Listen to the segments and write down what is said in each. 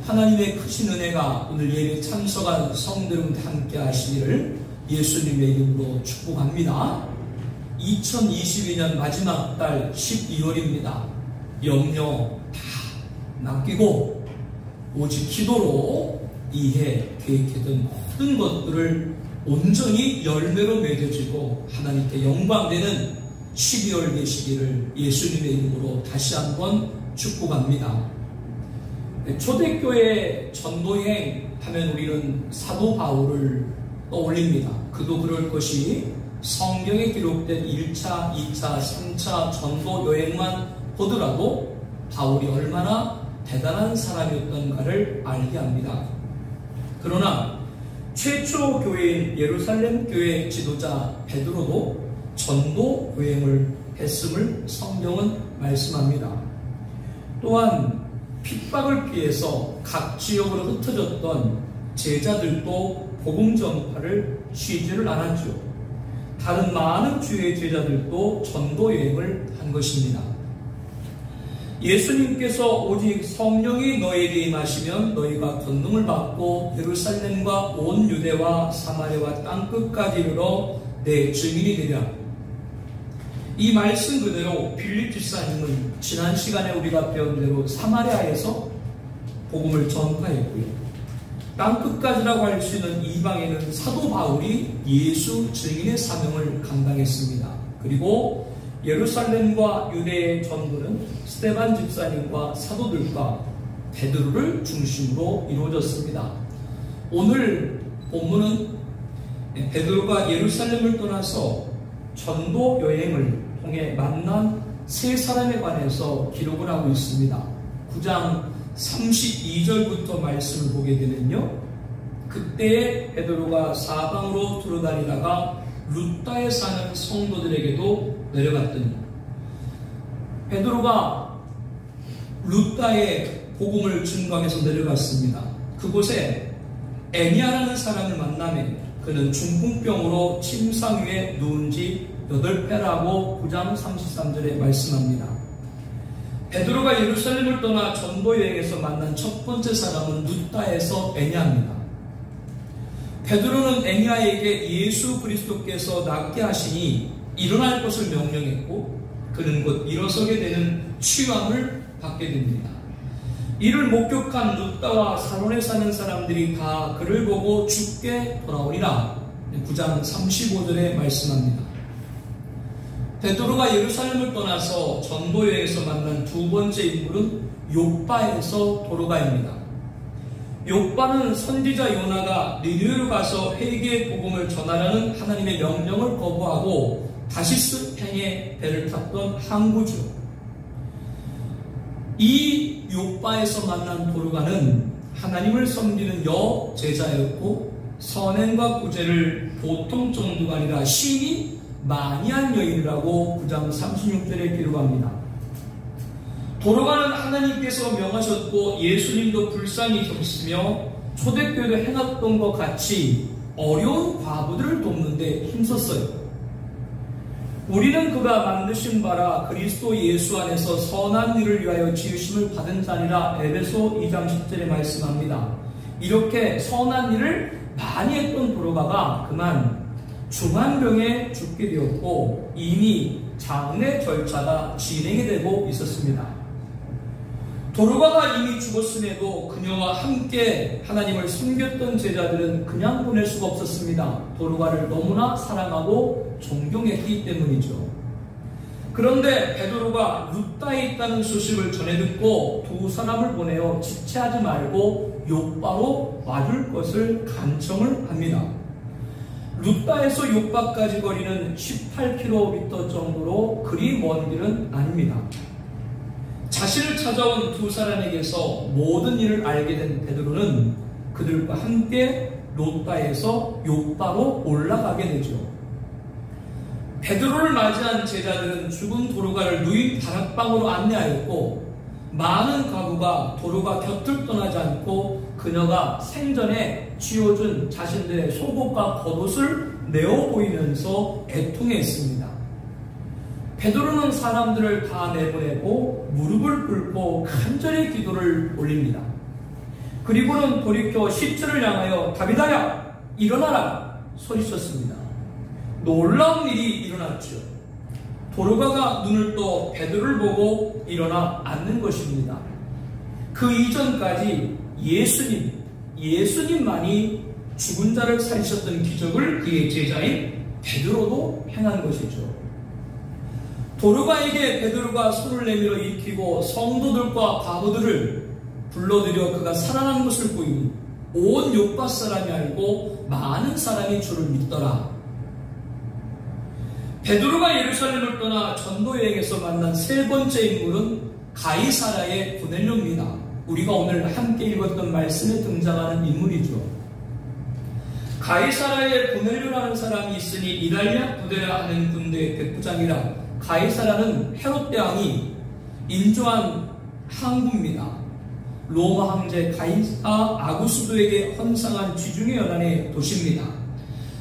하나님의 크신 은혜가 오늘 예배 참석한 성도님과 함께 하시기를 예수님의 이름으로 축복합니다. 2022년 마지막 달 12월입니다. 염려 다 맡기고 오직 기도로 이해 계획했던 모든 것들을 온전히 열매로 맺어지고 하나님께 영광되는 12월 되시기를 예수님의 이름으로 다시 한번 축복합니다. 초대교회 전도여행 하면 우리는 사도 바울을 떠올립니다. 그도 그럴 것이 성경에 기록된 1차, 2차, 3차 전도여행만 보더라도 바울이 얼마나 대단한 사람이었던가를 알게 합니다. 그러나 최초 교회인 예루살렘 교회 지도자 베드로도 전도 여행을 했음을 성경은 말씀합니다. 또한 핍박을 피해서 각 지역으로 흩어졌던 제자들도 복음 전파를 쉬지를 않았죠. 다른 많은 주의 제자들도 전도 여행을 한 것입니다. 예수님께서 오직 성령이 너희에게 임하시면 너희가 권능을 받고 예루살렘과 온 유대와 사마리아와 땅끝까지 이르러 내 증인이 되리라. 이 말씀 그대로 빌립 집사님은 지난 시간에 우리가 배운 대로 사마리아에서 복음을 전파했고요. 땅끝까지라고 할 수 있는 이방에는 사도 바울이 예수 증인의 사명을 감당했습니다. 그리고 예루살렘과 유대의 전도는 스데반 집사님과 사도들과 베드로를 중심으로 이루어졌습니다. 오늘 본문은 베드로가 예루살렘을 떠나서 전도 여행을 통해 만난 세 사람에 관해서 기록을 하고 있습니다. 9장 32절부터 말씀을 보게 되면요, 그때에 베드로가 사방으로 두루다니다가 룻다에 사는 성도들에게도 내려갔더니, 베드로가 룻다에 복음을 증거해서 내려갔습니다. 그곳에 애니아라는 사람을 만나며 그는 중풍병으로 침상 위에 누운 지 8회라고 9장 33절에 말씀합니다. 베드로가 예루살렘을 떠나 전도 여행에서 만난 첫 번째 사람은 룻다에서 애니아입니다. 베드로는 애니아에게 예수 그리스도께서 낫게 하시니 일어날 것을 명령했고 그는 곧 일어서게 되는 치유함을 받게 됩니다. 이를 목격한 룻다와 사론에 사는 사람들이 다 그를 보고 죽게 돌아오리라. 9장 35절에 말씀합니다. 베드로가 예루살렘을 떠나서 전도여행에서 만난 두 번째 인물은 욥바에서 도로가입니다. 욥바는 선지자 요나가 니느웨로 가서 회개의 복음을 전하라는 하나님의 명령을 거부하고 다시스 행에 배를 탔던 항구죠. 이 욥바에서 만난 도로가는 하나님을 섬기는 여제자였고 선행과 구제를 보통 정도가 아니라 신이 많이 한 여인이라고 9장 36절에 기록합니다. 도로가는 하나님께서 명하셨고 예수님도 불쌍히 여기시며 초대교회도 행했던 것 같이 어려운 과부들을 돕는데 힘썼어요. 우리는 그가 만드신 바라 그리스도 예수 안에서 선한 일을 위하여 지으심을 받은 자니라. 에베소 2장 10절에 말씀합니다. 이렇게 선한 일을 많이 했던 도로가가 그만 중환병에 죽게 되었고 이미 장례 절차가 진행이 되고 있었습니다. 도로가가 이미 죽었음에도 그녀와 함께 하나님을 섬겼던 제자들은 그냥 보낼 수가 없었습니다. 도로가를 너무나 사랑하고 존경했기 때문이죠. 그런데 베드로가 룻다에 있다는 소식을 전해 듣고 두 사람을 보내어 지체하지 말고 욥바로 와줄 것을 간청을 합니다. 룻다에서 욥바까지 거리는 18km 정도로 그리 먼 길은 아닙니다. 자신을 찾아온 두 사람에게서 모든 일을 알게 된 베드로는 그들과 함께 룻다에서 욥바로 올라가게 되죠. 베드로를 맞이한 제자들은 죽은 도로가를 누이 다락방으로 안내하였고 많은 가구가 도로가 곁을 떠나지 않고 그녀가 생전에 쥐어준 자신들의 속옷과 겉옷을 내어 보이면서 애통했습니다. 베드로는 사람들을 다 내보내고 무릎을 꿇고 간절히 기도를 올립니다. 그리고는 돌이켜 시체를 향하여 다비다야 일어나라 소리쳤습니다. 놀라운 일이 일어났죠. 도로가가 눈을 떠 베드로를 보고 일어나 앉는 것입니다. 그 이전까지 예수님만이 죽은 자를 살리셨던 기적을 그의 제자인 베드로도 행한 것이죠. 도로가에게 베드로가 손을 내밀어 일으키고 성도들과 바보들을 불러들여 그가 살아난 것을 보이니 온 요파 사람이 알고 많은 사람이 주를 믿더라. 베드로가 예루살렘을 떠나 전도 여행에서 만난 세 번째 인물은 가이사랴의 고넬료입니다. 우리가 오늘 함께 읽었던 말씀에 등장하는 인물이죠. 가이사랴의 고넬료라는 사람이 있으니 이달리아 부대라 하는 군대의 백부장이라. 가이사랴는 헤롯 대왕이 인조한 항구입니다. 로마 황제 가이사 아구스도에게 헌상한 쥐중의 연안의 도시입니다.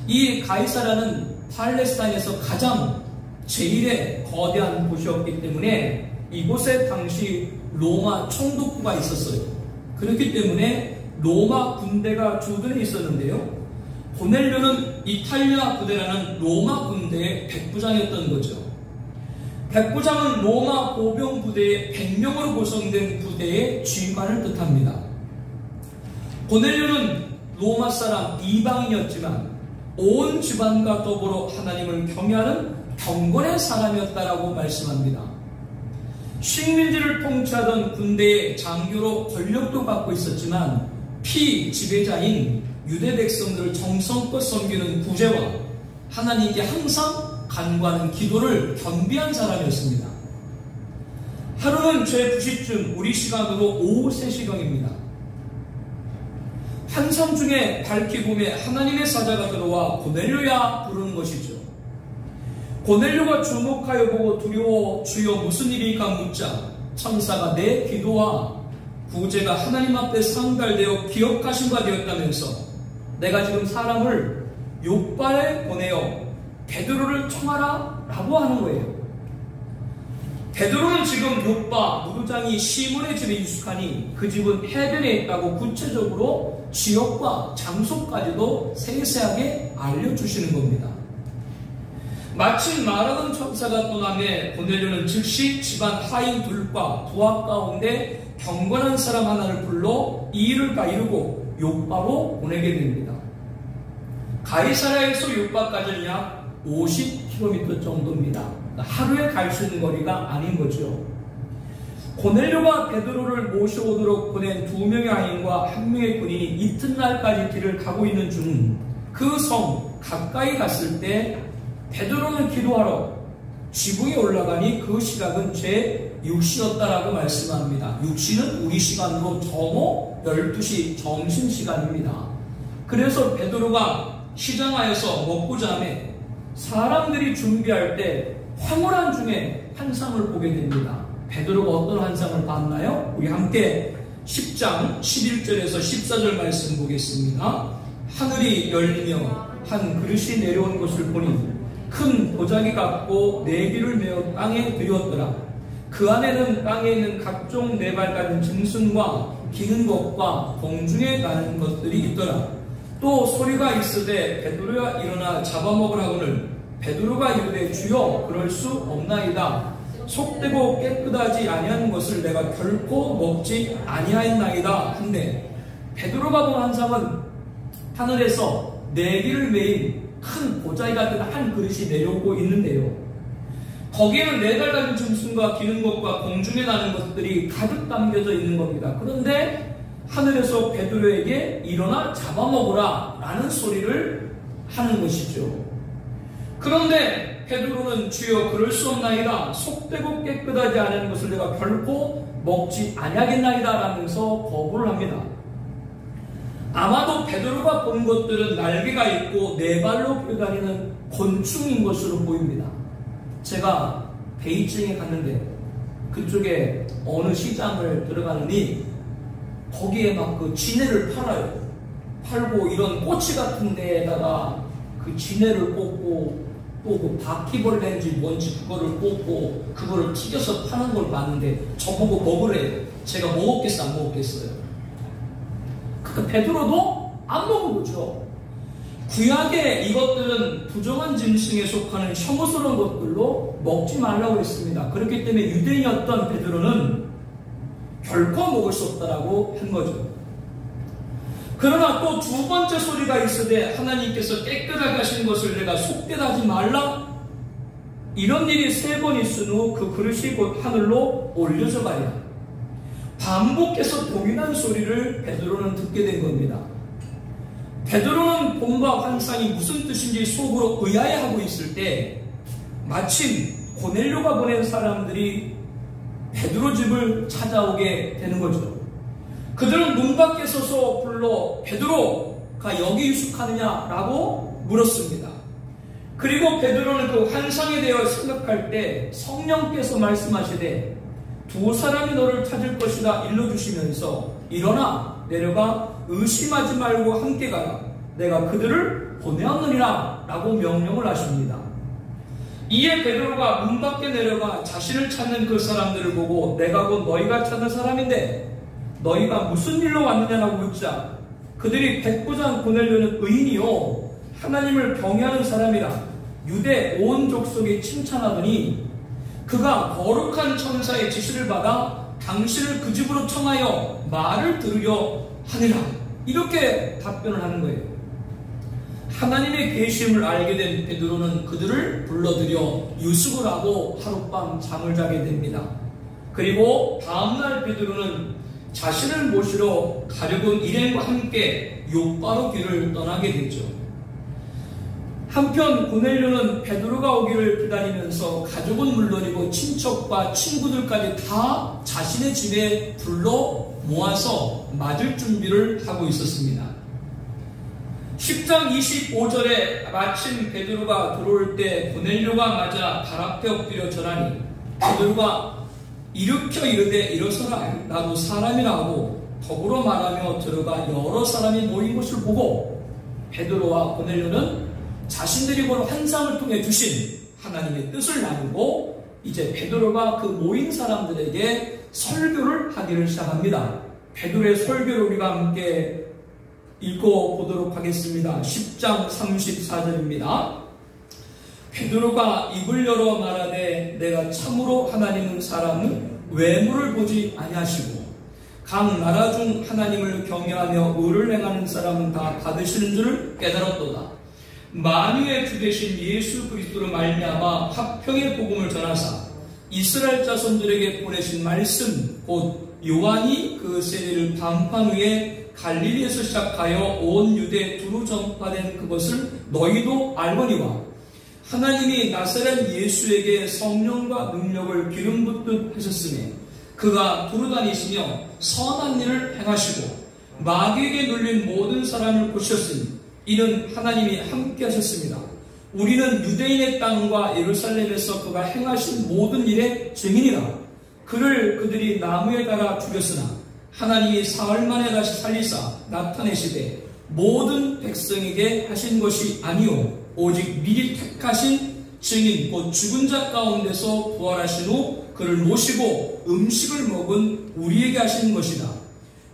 이 가이사랴는 팔레스타인에서 가장 제1의 거대한 도시였기 때문에 이곳에 당시 로마 총독부가 있었어요. 그렇기 때문에 로마 군대가 주둔해 있었는데요. 고넬료는 이탈리아 부대라는 로마 군대의 백부장이었던 거죠. 백부장은 로마 보병 부대의 100명으로 구성된 부대의 지휘관을 뜻합니다. 고넬료는 로마 사람 이방인이었지만 온 집안과 더불어 하나님을 경외하는 경건의 사람이었다라고 말씀합니다. 식민지를 통치하던 군대의 장교로 권력도 갖고 있었지만 피지배자인 유대 백성들을 정성껏 섬기는 구제와 하나님께 항상 간구하는 기도를 겸비한 사람이었습니다. 하루는 제 9시쯤 우리 시간으로 오후 3시경입니다. 한섬 중에 밝기 봄에 하나님의 사자가 들어와 고넬료야 부르는 것이죠. 고넬료가 주목하여 보고 두려워 주여 무슨 일이니까 묻자 천사가 내 기도와 구제가 하나님 앞에 상달되어 기억하신 바 되었다면서 내가 지금 사람을 욥바에 보내어 베드로를 청하라 라고 하는 거예요. 베드로는 지금 욥바 무도장이 시몬의 집에 유숙하니 그 집은 해변에 있다고 구체적으로 지역과 장소까지도 세세하게 알려주시는 겁니다. 마침 말하던 천사가 떠나매 고넬료는 즉시 집안 하인 둘과 부하 가운데 경건한 사람 하나를 불러 이 일을 다 이루고 욥바로 보내게 됩니다. 가이사랴에서 욥바까지는 약 50km 정도입니다. 하루에 갈 수 있는 거리가 아닌 거죠. 고넬료가 베드로를 모셔오도록 보낸 2명의 하인과 1명의 군인이 이튿날까지 길을 가고 있는 중 그 성 가까이 갔을 때 베드로는 기도하러 지붕에 올라가니 그 시각은 제 6시였다라고 말씀합니다. 6시는 우리 시간으로 정오 12시 점심시간입니다. 그래서 베드로가 시장하여서 먹고자 하며 사람들이 준비할 때 황홀한 중에 환상을 보게 됩니다. 베드로가 어떤 환상을 봤나요? 우리 함께 10장 11절에서 14절 말씀 보겠습니다. 하늘이 열리며 한 그릇이 내려온 것을 보니 큰 보자기 같고 네기를 메어 땅에 들였더라. 그 안에는 땅에 있는 각종 네발 같은 짐승과 기는 것과 공중에 나는 것들이 있더라. 또 소리가 있으되 베드로야 일어나 잡아먹으라고는 베드로가 이르되 주여 그럴 수 없나이다. 속되고 깨끗하지 아니한 것을 내가 결코 먹지 아니하였나이다 한데 베드로가 본 환상은 하늘에서 네기를 메인 큰 보자기 같은 한 그릇이 내려오고 있는데요. 거기에는 네달 같은 짐승과 기는 것과 공중에 나는 것들이 가득 담겨져 있는 겁니다. 그런데 하늘에서 베드로에게 일어나 잡아먹으라 라는 소리를 하는 것이죠. 그런데 베드로는 주여 그럴 수 없나이다. 속되고 깨끗하지 않은 것을 내가 결코 먹지 아니하겠나이다 라면서 거부를 합니다. 아마도 베드로가 본 것들은 날개가 있고 네 발로 뛰어다니는 곤충인 것으로 보입니다. 제가 베이징에 갔는데 그쪽에 어느 시장을 들어가느니 거기에 막 그 진해를 팔아요. 팔고 이런 꼬치 같은 데에다가 그 진해를 꽂고 또 그 바퀴벌레인지 뭔지 그거를 뽑고 그거를 튀겨서 파는 걸 봤는데 저보고 먹으래요. 제가 먹었겠어 안 먹었겠어요? 그러니까 베드로도 안 먹은 거죠. 구약의 이것들은 부정한 짐승에 속하는 혐오스러운 것들로 먹지 말라고 했습니다. 그렇기 때문에 유대인이었던 베드로는 결코 먹을 수 없다라고 한 거죠. 그러나 또 두 번째 소리가 있으되 하나님께서 깨끗하게 하신 것을 내가 속되다 하지 말라. 이런 일이 세 번 있은 후 그 그릇이 곧 하늘로 올려져 가야. 반복해서 동일한 소리를 베드로는 듣게 된 겁니다. 베드로는 본과 환상이 무슨 뜻인지 속으로 의아해하고 있을 때 마침 고넬료가 보낸 사람들이 베드로 집을 찾아오게 되는 거죠. 그들은 문 밖에 서서 불러 베드로가 여기 유숙하느냐라고 물었습니다. 그리고 베드로는 그 환상에 대해 생각할 때 성령께서 말씀하시되 두 사람이 너를 찾을 것이다 일러주시면서 일어나 내려가 의심하지 말고 함께 가라. 내가 그들을 보내었느니라 라고 명령을 하십니다. 이에 베드로가 문 밖에 내려가 자신을 찾는 그 사람들을 보고 내가 곧 너희가 찾는 사람인데 너희가 무슨 일로 왔느냐라고 묻자 그들이 백부장 고넬료는 의인이요 하나님을 경외하는 사람이라 유대 온 족속이 칭찬하더니 그가 거룩한 천사의 지시를 받아 당신을 그 집으로 청하여 말을 들으려 하니라. 이렇게 답변을 하는 거예요. 하나님의 계심을 알게 된 베드로는 그들을 불러들여 유숙을 하고 하룻밤 잠을 자게 됩니다. 그리고 다음날 베드로는 자신을 모시러 가려던 일행과 함께 욥바로 길을 떠나게 되죠. 한편 고넬료는 베드로가 오기를 기다리면서 가족은 물론이고 친척과 친구들까지 다 자신의 집에 불러 모아서 맞을 준비를 하고 있었습니다. 10장 25절에 마침 베드로가 들어올 때 고넬료가 맞아 발 앞에 엎드려 절하니 베드로가 일으켜 이르되 일어서라 나도 사람이라 하고 더불어 말하며 들어가 여러 사람이 모인 것을 보고 베드로와 고넬료는 자신들이 본 환상을 통해 주신 하나님의 뜻을 나누고 이제 베드로가 그 모인 사람들에게 설교를 하기를 시작합니다. 베드로의 설교를 우리가 함께 읽어보도록 하겠습니다. 10장 34절입니다. 베드로가 입을 열어 말하되 내가 참으로 하나님은 사람은 외모를 보지 아니하시고 각 나라 중 하나님을 경외하며 의를 행하는 사람은 다 받으시는 줄을 깨달았도다. 만유의 주 되신 예수 그리스도로 말미암아 화평의 복음을 전하사 이스라엘 자손들에게 보내신 말씀 곧 요한이 그 세례를 방판 후에 갈릴리에서 시작하여 온 유대 두루 전파된 그것을 너희도 알거니와 하나님이 나사렛 예수에게 성령과 능력을 기름 붓듯 하셨으니 그가 두루 다니시며 선한 일을 행하시고 마귀에게 눌린 모든 사람을 고치셨으니 이는 하나님이 함께 하셨습니다. 우리는 유대인의 땅과 예루살렘에서 그가 행하신 모든 일의 증인이라. 그를 그들이 나무에 달아 죽였으나 하나님이 사흘 만에 다시 살리사 나타내시되 모든 백성에게 하신 것이 아니요 오직 미리 택하신 증인 곧 죽은 자 가운데서 부활하신 후 그를 모시고 음식을 먹은 우리에게 하신 것이다.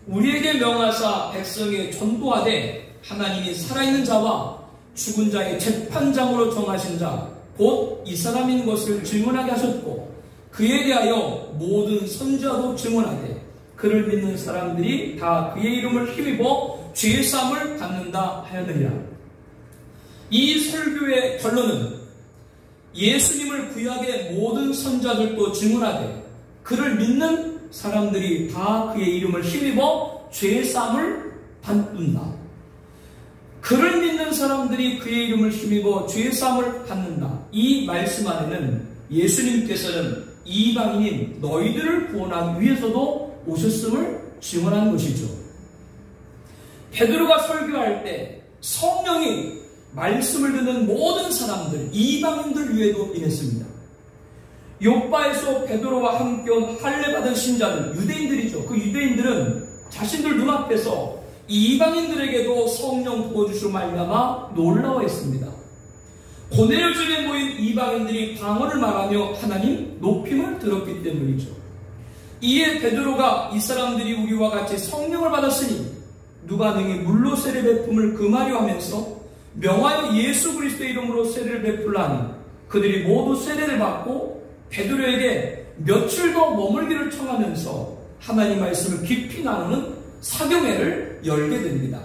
우리에게 명하사 백성에 전도하되 하나님이 살아있는 자와 죽은 자의 재판장으로 정하신 자 곧 이 사람인 것을 증언하게 하셨고 그에 대하여 모든 선지자도 증언하되 그를 믿는 사람들이 다 그의 이름을 힘입어 죄사함을 받는다 하였느니라. 이 설교의 결론은 예수님을 구약의 모든 선지자들도 증언하되 그를 믿는 사람들이 다 그의 이름을 힘입어 죄사함을 받는다. 그를 믿는 사람들이 그의 이름을 힘입어 죄사함을 받는다. 이 말씀 안에는 예수님께서는 이방인인 너희들을 구원하기 위해서도 오셨음을 증언한 것이죠. 베드로가 설교할 때 성령이 말씀을 듣는 모든 사람들, 이방인들 위에도 임했습니다. 욥바에서 베드로와 함께 온 할례받은 신자들, 유대인들이죠. 그 유대인들은 자신들 눈앞에서 이방인들에게도 성령 부어주시고 말미암아 놀라워했습니다. 고넬료 집에 모인 이방인들이 방언을 말하며 하나님 높임을 들었기 때문이죠. 이에 베드로가 이 사람들이 우리와 같이 성령을 받았으니 누가 능히 물로 세례 베품을 금하려 하면서 명하여 예수 그리스도의 이름으로 세례를 베풀라 하니 그들이 모두 세례를 받고 베드로에게 며칠 더 머물기를 청하면서 하나님 말씀을 깊이 나누는 사경회를 열게 됩니다.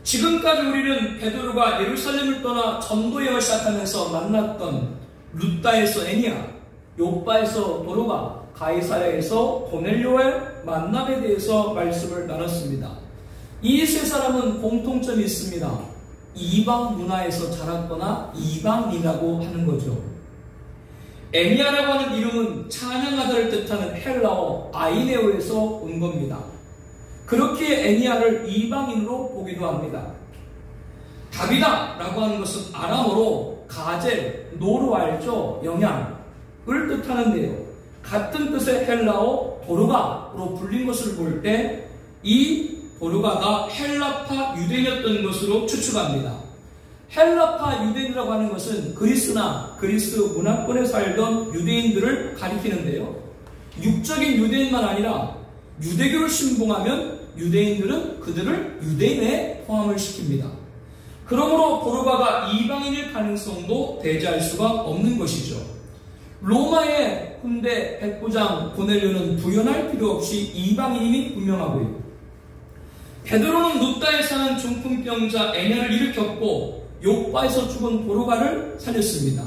지금까지 우리는 베드로가 예루살렘을 떠나 전도여행을 시작하면서 만났던 룻다에서 에니야, 욥바에서 도로가, 가이사랴에서 고넬료의 만남에 대해서 말씀을 나눴습니다. 이 세 사람은 공통점이 있습니다. 이방 문화에서 자랐거나 이방인이라고 하는 거죠. 에니야라고 하는 이름은 찬양하다를 뜻하는 헬라어 아이네오에서 온 겁니다. 그렇게 에니야를 이방인으로 보기도 합니다. 다비다라고 하는 것은 아람어로 가젤, 노로 알죠? 영양을 뜻하는데요. 같은 뜻의 헬라어 도르가로 불린 것을 볼 때 이 도르가가 헬라파 유대인이었던 것으로 추측합니다. 헬라파 유대인이라고 하는 것은 그리스나 그리스 문화권에 살던 유대인들을 가리키는데요. 육적인 유대인만 아니라 유대교를 신봉하면 유대인들은 그들을 유대인에 포함을 시킵니다. 그러므로 도르가가 이방인일 가능성도 배제할 수가 없는 것이죠. 로마의 군대 백부장 고넬료는 부연할 필요 없이 이방인임이 분명하고요. 베드로는 룻다에 사는 중풍병자 에냐를 일으켰고 욥바에서 죽은 도르가를 살렸습니다.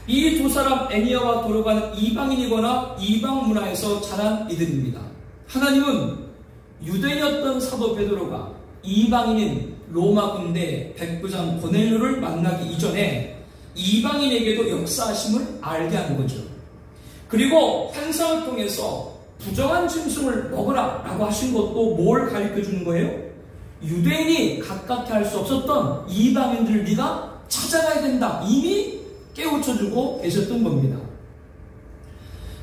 이 두 사람 에니야와 도르가는 이방인이거나 이방 문화에서 자란 이들입니다. 하나님은 유대인이었던 사도 베드로가 이방인인 로마 군대 백부장 고넬료를 만나기 이전에 이방인에게도 역사하심을 알게 한 거죠. 그리고 환상을 통해서 부정한 짐승을 먹으라 라고 하신 것도 뭘 가르쳐 주는 거예요? 유대인이 가깝게 할 수 없었던 이방인들을 네가 찾아가야 된다. 이미 깨우쳐주고 계셨던 겁니다.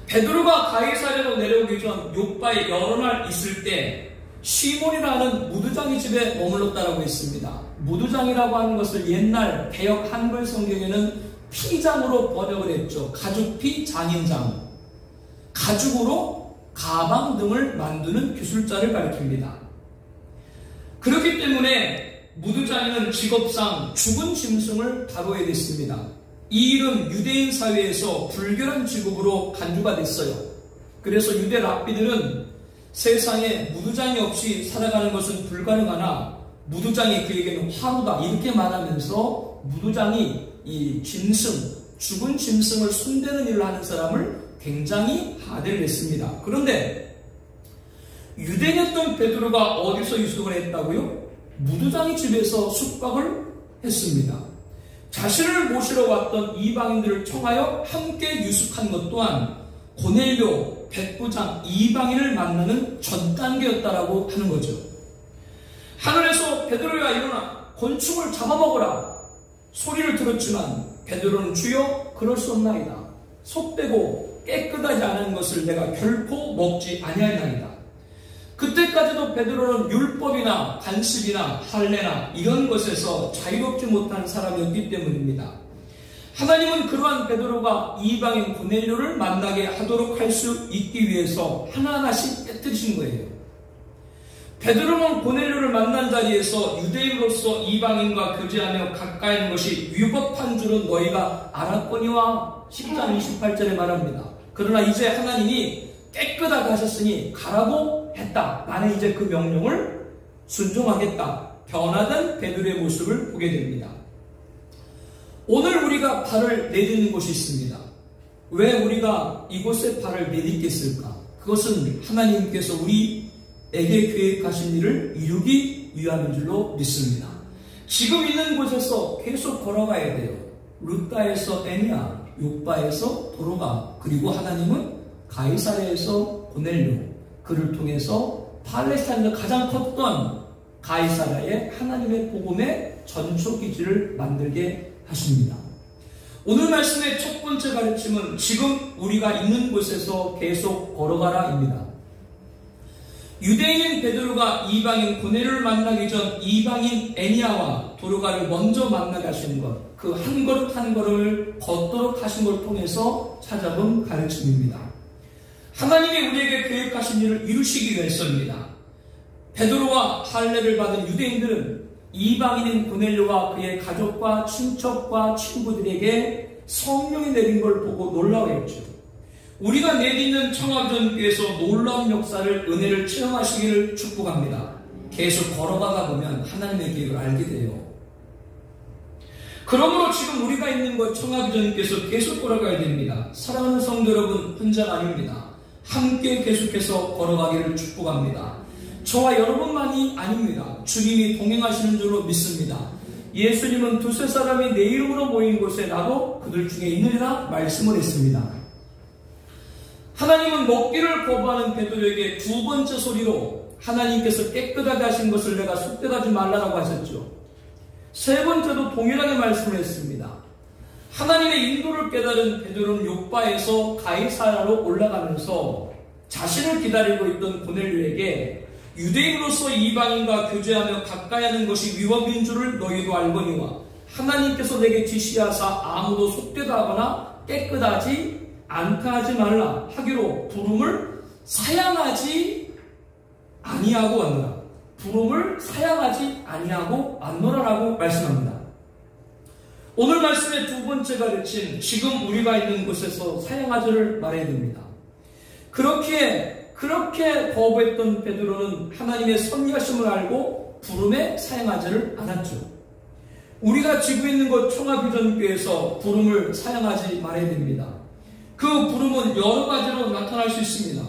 베드로가 가이사랴로 내려오기 전 욥바에 여러 날 있을 때 시몬이라는 무두장의 집에 머물렀다라고 했습니다. 무두장이라고 하는 것을 옛날 개역 한글 성경에는 피장으로 번역을 했죠. 가죽피 장인장. 가죽으로 가방 등을 만드는 기술자를 가리킵니다. 그렇기 때문에 무두장이는 직업상 죽은 짐승을 다뤄야 됐습니다. 이 일은 유대인 사회에서 불결한 직업으로 간주가 됐어요. 그래서 유대 랍비들은 세상에 무두장이 없이 살아가는 것은 불가능하나 무두장이 그에게는 화루다 이렇게 말하면서 무두장이 이 짐승, 죽은 짐승을 손대는 일을 하는 사람을 굉장히 하대를 했습니다. 그런데 유대인이었던 베드로가 어디서 유숙을 했다고요? 무두장의 집에서 숙박을 했습니다. 자신을 모시러 왔던 이방인들을 청하여 함께 유숙한 것 또한 고넬료, 백부장, 이방인을 만나는 전 단계였다라고 하는 거죠. 하늘에서 베드로야 일어나 곤충을 잡아먹으라 소리를 들었지만 베드로는 주여 그럴 수 없나이다. 속되고 깨끗하지 않은 것을 내가 결코 먹지 아니하리이다. 그때까지도 베드로는 율법이나 간습이나 할례나 이런 것에서 자유롭지 못한 사람이었기 때문입니다. 하나님은 그러한 베드로가 이방인 고넬료를 만나게 하도록 할 수 있기 위해서 하나하나씩 깨뜨리신 거예요. 베드로는 고넬료를 만난 자리에서 유대인으로서 이방인과 교제하며 가까이 있는 것이 위법한 줄은 너희가 알았거니와 10장 28절에 말합니다. 그러나 이제 하나님이 깨끗하게 하셨으니 가라고 했다. 나는 이제 그 명령을 순종하겠다. 변화된 베드로의 모습을 보게 됩니다. 오늘 우리가 발을 내딛는 곳이 있습니다. 왜 우리가 이곳에 발을 내딛겠을까? 그것은 하나님께서 우리에게 계획하신 일을 이루기 위함인 줄로 믿습니다. 지금 있는 곳에서 계속 걸어가야 돼요. 룻다에서 에니야, 욥바에서 도로가, 그리고 하나님은 가이사랴에서 고넬료, 그를 통해서 팔레스타인에서 가장 컸던 가이사랴에 하나님의 복음의 전초기지를 만들게 하십니다. 오늘 말씀의 첫 번째 가르침은 지금 우리가 있는 곳에서 계속 걸어가라입니다. 유대인인 베드로가 이방인 고넬료를 만나기 전 이방인 에니야와 도로가를 먼저 만나게 하신 것, 그 한 걸음 한 걸음을 걷도록 하신 걸 통해서 찾아본 가르침입니다. 하나님이 우리에게 계획하신 일을 이루시기 위해서입니다. 베드로와 할례를 받은 유대인들은 이방인인 고넬료와 그의 가족과 친척과 친구들에게 성령이 내린 걸 보고 놀라워했죠. 우리가 내딛는 청합전교에서 놀라운 역사를, 은혜를 체험하시기를 축복합니다. 계속 걸어가다 보면 하나님의 계획을 알게 돼요. 그러므로 지금 우리가 있는 곳 청합전교에서 계속 걸어가야 됩니다. 사랑하는 성도 여러분, 혼자가 아닙니다. 함께 계속해서 걸어가기를 축복합니다. 저와 여러분만이 아닙니다. 주님이 동행하시는 줄로 믿습니다. 예수님은 두세 사람이 내 이름으로 모인 곳에 나도 그들 중에 있느니라 말씀을 했습니다. 하나님은 먹기를 거부하는 베드로에게 두 번째 소리로 하나님께서 깨끗하게 하신 것을 내가 속되하지 말라라고 하셨죠. 세 번째도 동일하게 말씀을 했습니다. 하나님의 인도를 깨달은 베드로는 욥바에서 가이사라로 올라가면서 자신을 기다리고 있던 고넬료에게 유대인으로서 이방인과 교제하며 가까이 하는 것이 위법인 줄을 너희도 알거니와 하나님께서 내게 지시하사 아무도 속되다 하거나 깨끗하지 않다 하지 말라 하기로 부름을 사양하지 아니하고 왔노라. 부름을 사양하지 아니하고 왔노라라고 말씀합니다. 오늘 말씀의 두 번째 가르침, 지금 우리가 있는 곳에서 사양하지를 말해야 됩니다. 그렇게 거부했던 베드로는 하나님의 섭리하심을 알고 부름에 사양하지를 않았죠. 우리가 지고 있는 곳 청합유전교에서 부름을 사양하지 말아야 됩니다. 그 부름은 여러 가지로 나타날 수 있습니다.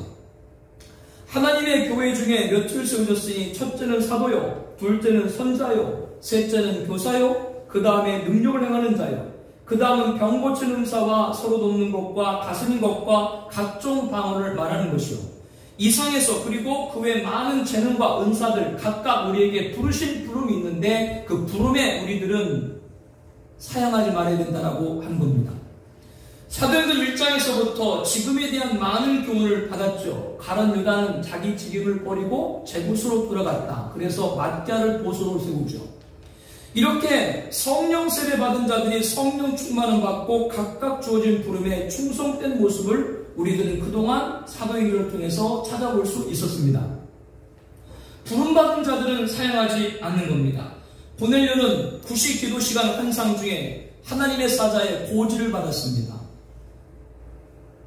하나님의 교회 중에 몇을 세우셨으니 첫째는 사도요, 둘째는 선자요, 셋째는 교사요, 그 다음에 능력을 행하는 자요, 그 다음은 병 고치는 은사와 서로 돕는 것과 다스리는 것과 각종 방언을 말하는 것이요. 이상에서 그리고 그 외 많은 재능과 은사들 각각 우리에게 부르신 부름이 있는데 그 부름에 우리들은 사양하지 말아야 된다라고 한 겁니다. 사도행전 1장에서부터 지금에 대한 많은 교훈을 받았죠. 가룟 유다는 자기 직임을 버리고 제곳으로 돌아갔다. 그래서 맏자를 보수로 세우죠. 이렇게 성령 세례 받은 자들이 성령 충만을 받고 각각 주어진 부름에 충성된 모습을 우리들은 그동안 사도행전을 통해서 찾아볼 수 있었습니다. 부름받은 자들은 사양하지 않는 겁니다. 고넬료는 구시 기도 시간 환상 중에 하나님의 사자의 고지를 받았습니다.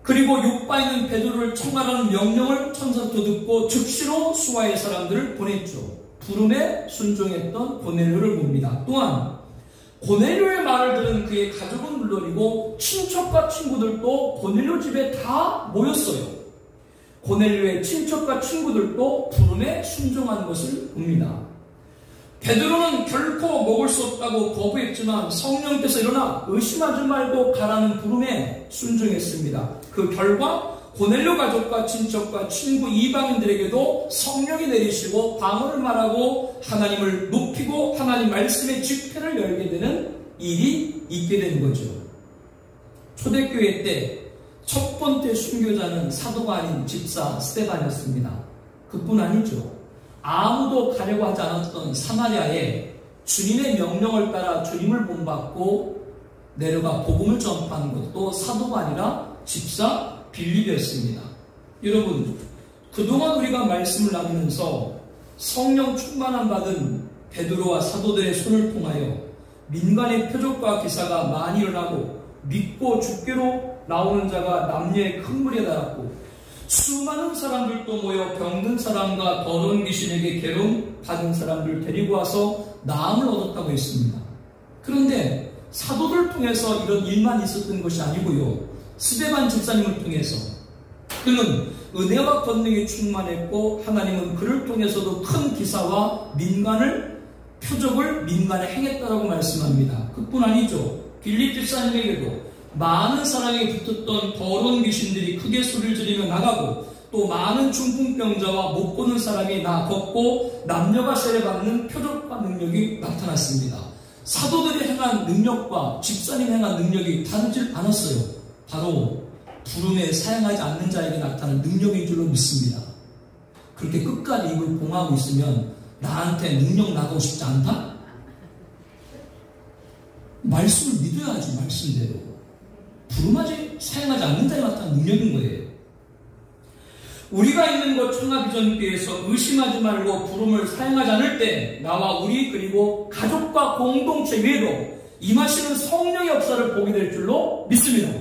그리고 욥바에 있는 베드로를 청하라는 명령을 천사도 듣고 즉시로 수하의 사람들을 보냈죠. 부름에 순종했던 고넬료를 봅니다. 또한 고넬료의 말을 들은 그의 가족은 물론이고 친척과 친구들도 고넬료 집에 다 모였어요. 고넬료의 친척과 친구들도 부름에 순종한 것을 봅니다. 베드로는 결코 먹을 수 없다고 거부했지만 성령께서 일어나 의심하지 말고 가라는 부름에 순종했습니다. 그 결과 고넬료 가족과 친척과 친구 이방인들에게도 성령이 내리시고 방언을 말하고 하나님을 높이고 하나님 말씀의 집회를 열게 되는 일이 있게 된 거죠. 초대교회 때 첫 번째 순교자는 사도가 아닌 집사 스데반이었습니다. 그뿐 아니죠. 아무도 가려고 하지 않았던 사마리아에 주님의 명령을 따라 주님을 본받고 내려가 복음을 전파하는 것도 사도가 아니라 집사 빌립이었습니다. 여러분, 그동안 우리가 말씀을 나누면서 성령 충만함 받은 베드로와 사도들의 손을 통하여 민간의 표적과 기사가 많이 일어나고 믿고 죽게로 나오는 자가 남녀의 큰 무리에 달았고 수많은 사람들도 모여 병든 사람과 더러운 귀신에게 괴로움 받은 사람들 데리고 와서 나음을 얻었다고 했습니다. 그런데 사도들 통해서 이런 일만 있었던 것이 아니고요. 스데반 집사님을 통해서 그는 은혜와 권능이 충만했고 하나님은 그를 통해서도 큰 기사와 표적을 민간에 행했다라고 말씀합니다. 그뿐 아니죠. 빌립 집사님에게도 많은 사람에게 붙었던 더러운 귀신들이 크게 소리를 지르며 나가고 또 많은 중풍병자와 못 보는 사람이 걷고 남녀가 세례받는 표적과 능력이 나타났습니다. 사도들이 행한 능력과 집사님 행한 능력이 다르지 않았어요. 바로 부름에 사용하지 않는 자에게 나타나는 능력인 줄로 믿습니다. 그렇게 끝까지 입을 봉하고 있으면 나한테 능력 나가고 싶지 않다? 말씀을 믿어야지. 말씀대로 부름하지 사용하지 않는 자에 나타난 능력인 거예요. 우리가 있는 것 청하비전교회에서 의심하지 말고 부름을 사용하지 않을 때 나와 우리 그리고 가족과 공동체 외에도 임하시는 성령의 역사를 보게 될 줄로 믿습니다.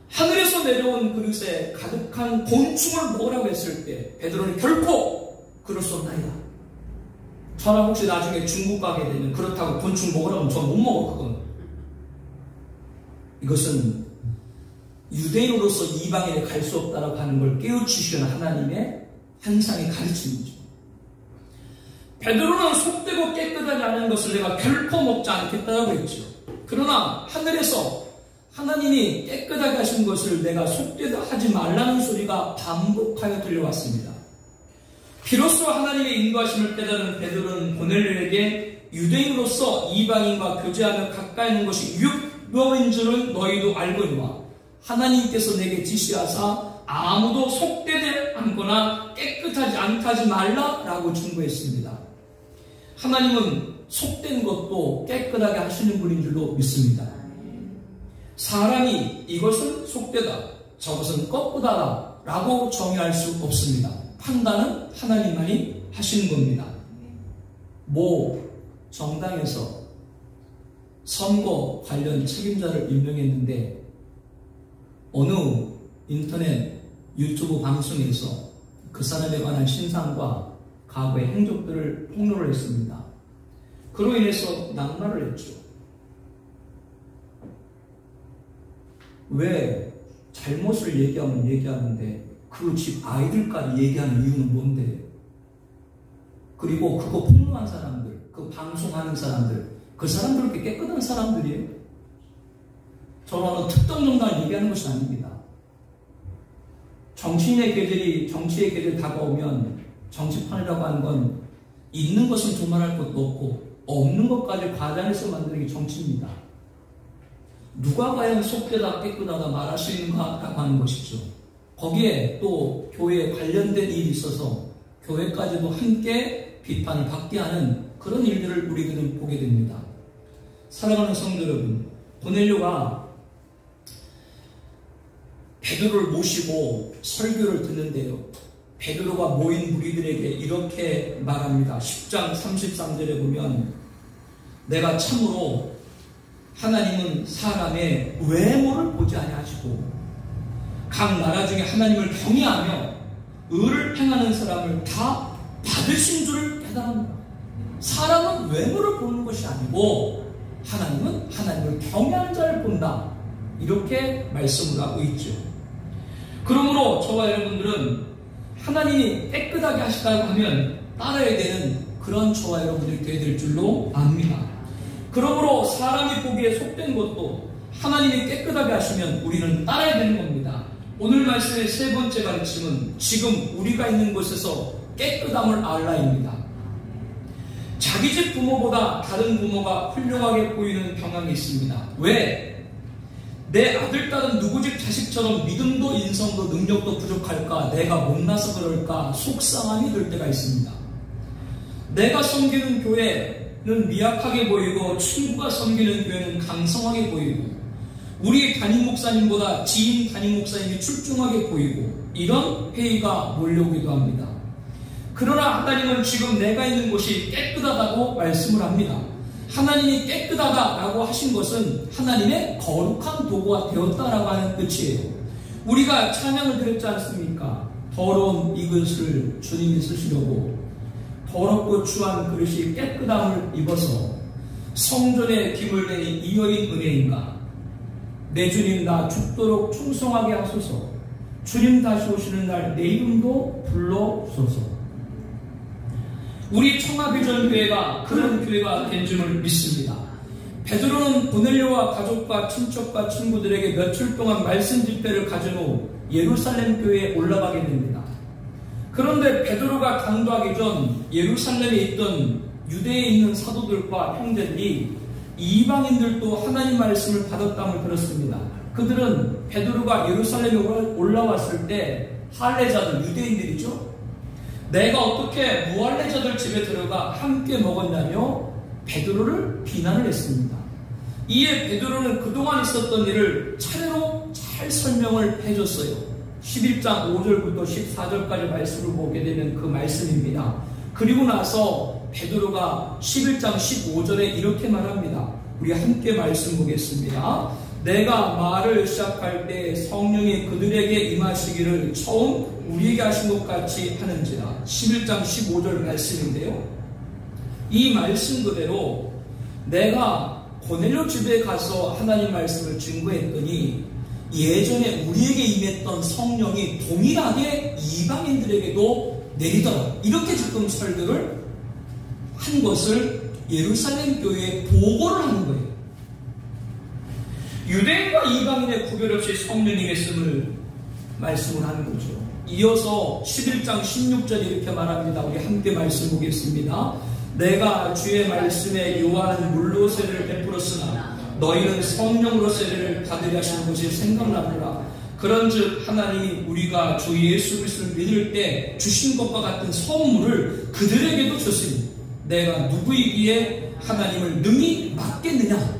하늘에서 내려온 그릇에 가득한 곤충을 먹으라고 했을 때 베드로는 결코 그럴 수 없나이다. 저랑 혹시 나중에 중국 가게 되면 그렇다고 곤충 먹으라고 하면 전 못 먹어. 그건 이것은 유대인으로서 이방인에 갈 수 없다라고 하는 걸 깨우치시는 하나님의 환상의 가르침이죠. 베드로는 속되고 깨끗하지 않은 것을 내가 결코 먹지 않겠다고 했죠. 그러나 하늘에서 하나님이 깨끗하게 하신 것을 내가 속되다 하지 말라는 소리가 반복하여 들려왔습니다. 비로소 하나님의 인도하심을 깨달은 베드로는 고넬료에게 유대인으로서 이방인과 교제하며 가까이 있는 것이 율법인 줄은 너희도 알거니와 하나님께서 내게 지시하사 아무도 속되지 않거나 깨끗하지 않다 하지 말라라고 충고했습니다. 하나님은 속된 것도 깨끗하게 하시는 분인 줄로 믿습니다. 사람이 이것은 속되다, 저것은 꺾으다다 라고 정의할 수 없습니다. 판단은 하나님만이 하시는 겁니다. 모 정당에서 선거 관련 책임자를 임명했는데 어느 인터넷 유튜브 방송에서 그 사람에 관한 신상과 과거의 행적들을 폭로를 했습니다. 그로 인해서 낙마를 했죠. 왜 잘못을 얘기하면 얘기하는데 그 집 아이들까지 얘기하는 이유는 뭔데? 그리고 그거 폭로한 사람들, 그 방송하는 사람들, 그 사람들 그렇게 깨끗한 사람들이에요? 저는 어느 특정 정당을 얘기하는 것이 아닙니다. 정치의 계절이 다가오면 정치판이라고 하는 건 있는 것은 두말할 것도 없고 없는 것까지 과장해서 만드는 게 정치입니다. 누가 과연 속되다 깨끗하다 말할 수 있는가라고 하는 것이죠. 거기에 또 교회에 관련된 일이 있어서 교회까지도 함께 비판을 받게 하는 그런 일들을 우리들은 보게 됩니다. 사랑하는 성도 여러분, 고넬료가 베드로를 모시고 설교를 듣는데요. 베드로가 모인 무리들에게 이렇게 말합니다. 10장 33절에 보면 내가 참으로 하나님은 사람의 외모를 보지 아니하시고 각 나라 중에 하나님을 경외하며 의를 행하는 사람을 다 받으신 줄을 깨달았다. 사람은 외모를 보는 것이 아니고 하나님은 하나님을 경외하는 자를 본다. 이렇게 말씀을 하고 있죠. 그러므로 저와 여러분들은 하나님이 깨끗하게 하시다고 하면 따라야 되는 그런 저와 여러분들이 되어야 될 줄로 압니다. 그러므로 사람이 보기에 속된 것도 하나님이 깨끗하게 하시면 우리는 따라야 되는 겁니다. 오늘 말씀의 세 번째 가르침은 지금 우리가 있는 곳에서 깨끗함을 알라입니다. 자기 집 부모보다 다른 부모가 훌륭하게 보이는 경향이 있습니다. 왜? 내 아들, 딸은 누구 집 자식처럼 믿음도 인성도 능력도 부족할까? 내가 못나서 그럴까? 속상함이 들 때가 있습니다. 내가 섬기는 교회는 미약하게 보이고 친구가 섬기는 교회는 강성하게 보이고 우리 담임 목사님보다 지인 담임 목사님이 출중하게 보이고 이런 회의가 몰려오기도 합니다. 그러나 하나님은 지금 내가 있는 곳이 깨끗하다고 말씀을 합니다. 하나님이 깨끗하다라고 하신 것은 하나님의 거룩한 도구가 되었다라고 하는 뜻이에요. 우리가 찬양을 드렸지 않습니까? 더러운 이것을 주님이 쓰시려고 더럽고 추한 그릇이 깨끗함을 입어서 성전의 기물 내니 이 여인 은혜인가? 내 주님 나 죽도록 충성하게 하소서. 주님 다시 오시는 날 내 이름도 불러소서. 우리 청하비전교회가 그런 교회가 된 줄을 믿습니다. 베드로는 고넬료와 가족과 친척과 친구들에게 며칠 동안 말씀 집회를 가진 후 예루살렘 교회에 올라가게 됩니다. 그런데 베드로가 강도하기 전 예루살렘에 있던 유대에 있는 사도들과 형제들이 이방인들도 하나님 말씀을 받았다고 들었습니다. 그들은 베드로가 예루살렘에 올라왔을 때 할례자들, 유대인들이죠. 내가 어떻게 무할례자들 집에 들어가 함께 먹었냐며 베드로를 비난을 했습니다. 이에 베드로는 그동안 있었던 일을 차례로 잘 설명을 해줬어요. 11장 5절부터 14절까지 말씀을 보게 되면 그 말씀입니다. 그리고 나서 베드로가 11장 15절에 이렇게 말합니다. 우리 함께 말씀 보겠습니다. 내가 말을 시작할 때 성령이 그들에게 임하시기를 처음 우리에게 하신 것 같이 하는지라. 11장 15절 말씀인데요. 이 말씀 그대로 내가 고넬료 집에 가서 하나님 말씀을 증거했더니 예전에 우리에게 임했던 성령이 동일하게 이방인들에게도 내리더라. 이렇게 지금 설교를 한 것을 예루살렘 교회에 보고를 하는 거예요. 유대인과 이방인의 구별 없이 성령이 임했음을 말씀을 하는 거죠. 이어서 11장 16절 이렇게 말합니다. 우리 함께 말씀 보겠습니다. 내가 주의 말씀에 요한은 물로 세례를 베풀었으나 너희는 성령으로 세례를 받으려 하시는 것이 생각나더라. 그런즉 하나님이 우리가 주 예수 그리스도를 믿을 때 주신 것과 같은 선물을 그들에게도 줬으니 내가 누구이기에 하나님을 능히 막겠느냐.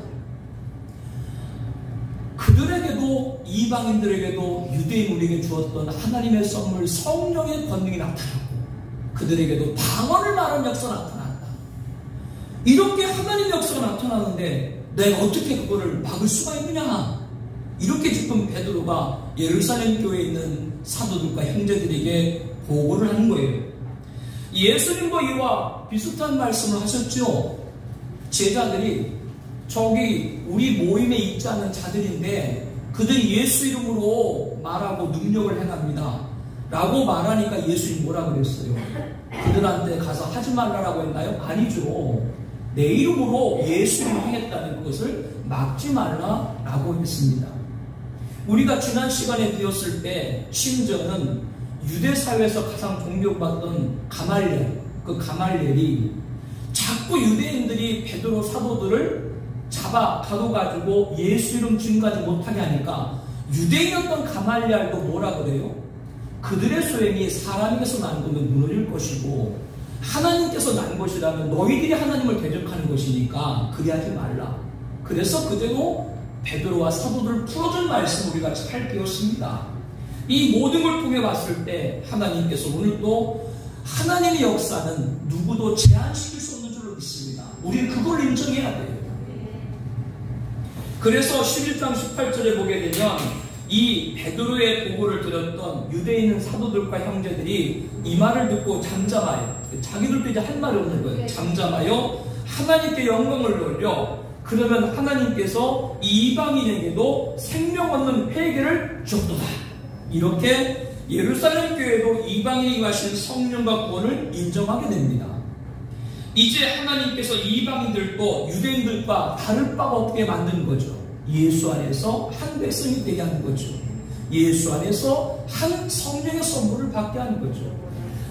그들에게도 이방인들에게도 유대인 우리에게 주었던 하나님의 선물 성령의 권능이 나타나고 그들에게도 방언을 말하는 역사가 나타난다. 이렇게 하나님의 역사가 나타나는데 내가 어떻게 그거를 막을 수가 있느냐. 이렇게 지금 베드로가 예루살렘 교회에 있는 사도들과 형제들에게 보고를 하는 거예요. 예수님도 이와 비슷한 말씀을 하셨죠. 제자들이 저기 우리 모임에 있지 않은 자들인데 그들이 예수 이름으로 말하고 능력을 행합니다 라고 말하니까 예수님 뭐라 그랬어요? 그들한테 가서 하지 말라라고 했나요? 아니죠. 내 이름으로 예수 이름을 행했다는 것을 막지 말라라고 했습니다. 우리가 지난 시간에 배웠을 때 심지어는 유대 사회에서 가장 존경받던 가말리엘, 그 가말리엘이 자꾸 유대인들이 베드로 사도들을 잡아 가둬가지고 예수 이름 증거하지 못하게 하니까 유대인이었던 가말리엘도 뭐라 그래요? 그들의 소행이 사람에게서 난 거면 무너질 것이고 하나님께서 난 것이라면 너희들이 하나님을 대적하는 것이니까 그리하지 말라. 그래서 그대로 베드로와 사도들을 풀어준 말씀 우리가 잘 배웠습니다. 이 모든 걸 통해 봤을 때 하나님께서 오늘도 하나님의 역사는 누구도 제한시킬 수 없는 줄로 믿습니다. 우리는 그걸 인정해야 돼요. 그래서 11장 18절에 보게 되면 이 베드로의 보고를 들었던 유대인 사도들과 형제들이 이 말을 듣고 잠잠하여, 자기들도 이제 할 말이 없는 거예요. 잠잠하여 하나님께 영광을 돌려 그러면 하나님께서 이방인에게도 생명 얻는 회개를 주었도다. 이렇게 예루살렘 교회도 이방인이 임하신 성령과 구원을 인정하게 됩니다. 이제 하나님께서 이방인들도 유대인들과 다를 바가 없게 만든 거죠. 예수 안에서 한 백성이 되게 하는 거죠. 예수 안에서 한 성령의 선물을 받게 하는 거죠.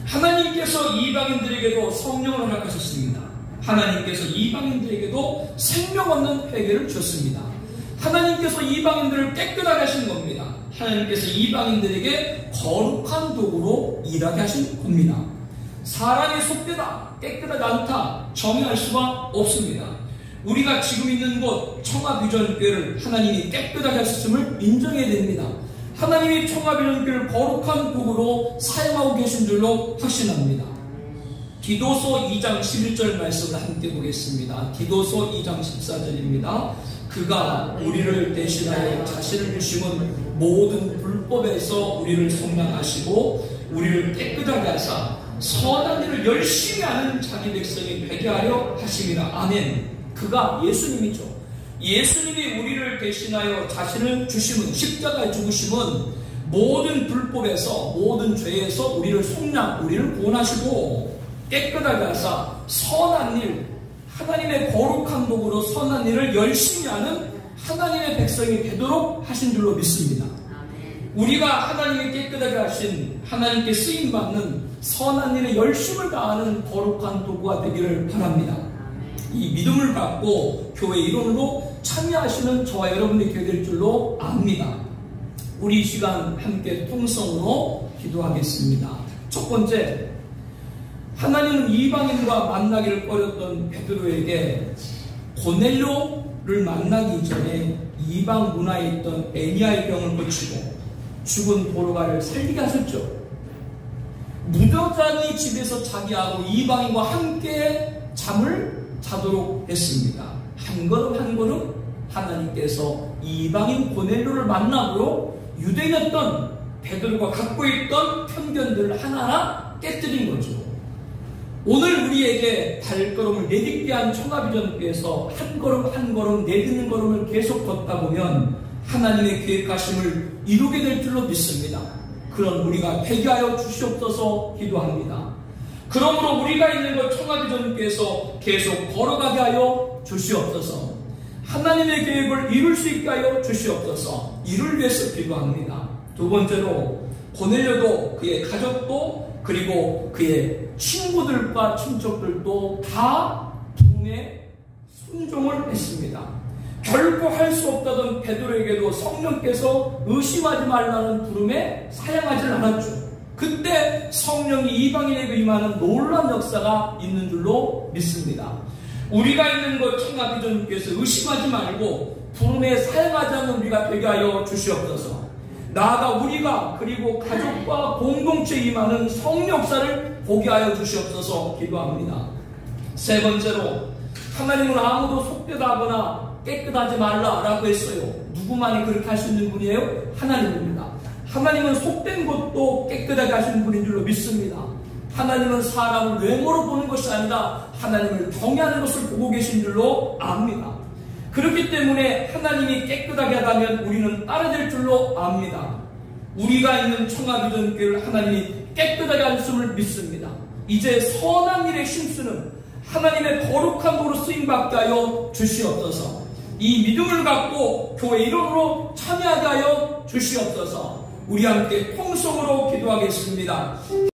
하나님께서 이방인들에게도 성령을 허락하셨습니다. 하나님께서 이방인들에게도 생명 얻는 회개를 주셨습니다. 하나님께서 이방인들을 깨끗하게 하신 겁니다. 하나님께서 이방인들에게 거룩한 도구로 일하게 하신 겁니다. 사람의 속되다, 깨끗하지 않다 정의할 수가 없습니다. 우리가 지금 있는 곳 청하비전교회를 하나님이 깨끗하게 하셨음을 인정해야 됩니다. 하나님이 청하비전교회를 거룩한 도구로 사용하고 계신 줄로 확신합니다. 디도서 2장 11절 말씀을 함께 보겠습니다. 디도서 2장 14절입니다. 그가 우리를 대신하여 자신을 주심은 모든 불법에서 우리를 속량하시고 우리를 깨끗하게 하사 선한 일을 열심히 하는 자기 백성이 되게 하려 하심이라. 아멘. 그가 예수님이죠. 예수님이 우리를 대신하여 자신을 주심은, 십자가에 죽으심은 모든 불법에서, 모든 죄에서 우리를 속량, 우리를 구원하시고 깨끗하게 하사 선한 일, 하나님의 거룩한 도구로 선한 일을 열심히 하는 하나님의 백성이 되도록 하신 줄로 믿습니다. 우리가 하나님이 깨끗하게 하신, 하나님께 쓰임받는 선한 일에 열심을 다하는 거룩한 도구가 되기를 바랍니다. 이 믿음을 갖고 교회 이론으로 참여하시는 저와 여러분이 되게 될 줄로 압니다. 우리 이 시간 함께 통성으로 기도하겠습니다. 첫 번째, 하나님은 이방인과 만나기를 꺼렸던 베드로에게 고넬료를 만나기 전에 이방 문화에 있던 애니아의 병을 고치고 죽은 도르가를 살리게 하셨죠. 무도장이 집에서 자기하고 이방인과 함께 잠을 자도록 했습니다. 한 걸음 한 걸음 하나님께서 이방인 고넬료를 만나므로 유대인이었던 베드로가 갖고 있던 편견들을 하나하나 깨뜨린 거죠. 오늘 우리에게 발걸음을 내딛게 한 청아비전교에서 한 걸음 한 걸음 내딛는 걸음을 계속 걷다 보면 하나님의 계획하심을 이루게 될 줄로 믿습니다. 그런 우리가 되게 하여 주시옵소서 기도합니다. 그러므로 우리가 있는 것 청아비전교에서 계속 걸어가게 하여 주시옵소서. 하나님의 계획을 이룰 수 있게 하여 주시옵소서. 이를 위해서 기도합니다. 두 번째로 고넬료도 그의 가족도 그리고 그의 친구들과 친척들도 다 부흥에 순종을 했습니다. 결코 할 수 없다던 베드로에게도 성령께서 의심하지 말라는 부름에 사양하지 않았죠. 그때 성령이 이방인에게 임하는 놀라운 역사가 있는 줄로 믿습니다. 우리가 있는 것 청아비전께서 의심하지 말고 부름에 사양하지 않는 우리가 되게 하여 주시옵소서. 나아가 우리가 그리고 가족과 공동체에 임하는 성령사를 보게 하여 주시옵소서 기도합니다. 세 번째로 하나님은 아무도 속되다 하거나 깨끗하지 말라라고 했어요. 누구만이 그렇게 할 수 있는 분이에요? 하나님입니다. 하나님은 속된 것도 깨끗하게 하시는 분인 줄로 믿습니다. 하나님은 사람을 외모로 보는 것이 아니라 하나님을 경외하는 것을 보고 계신 줄로 압니다. 그렇기 때문에 하나님이 깨끗하게 하다면 우리는 따라야 될 줄로 압니다. 우리가 있는 청아비전교회를 하나님이 깨끗하게 하셨음을 믿습니다. 이제 선한 일에 힘쓰는 하나님의 거룩한 도로 쓰임받게 하여 주시옵소서. 이 믿음을 갖고 교회 이름으로 참여하게 하여 주시옵소서. 우리 함께 통성으로 기도하겠습니다.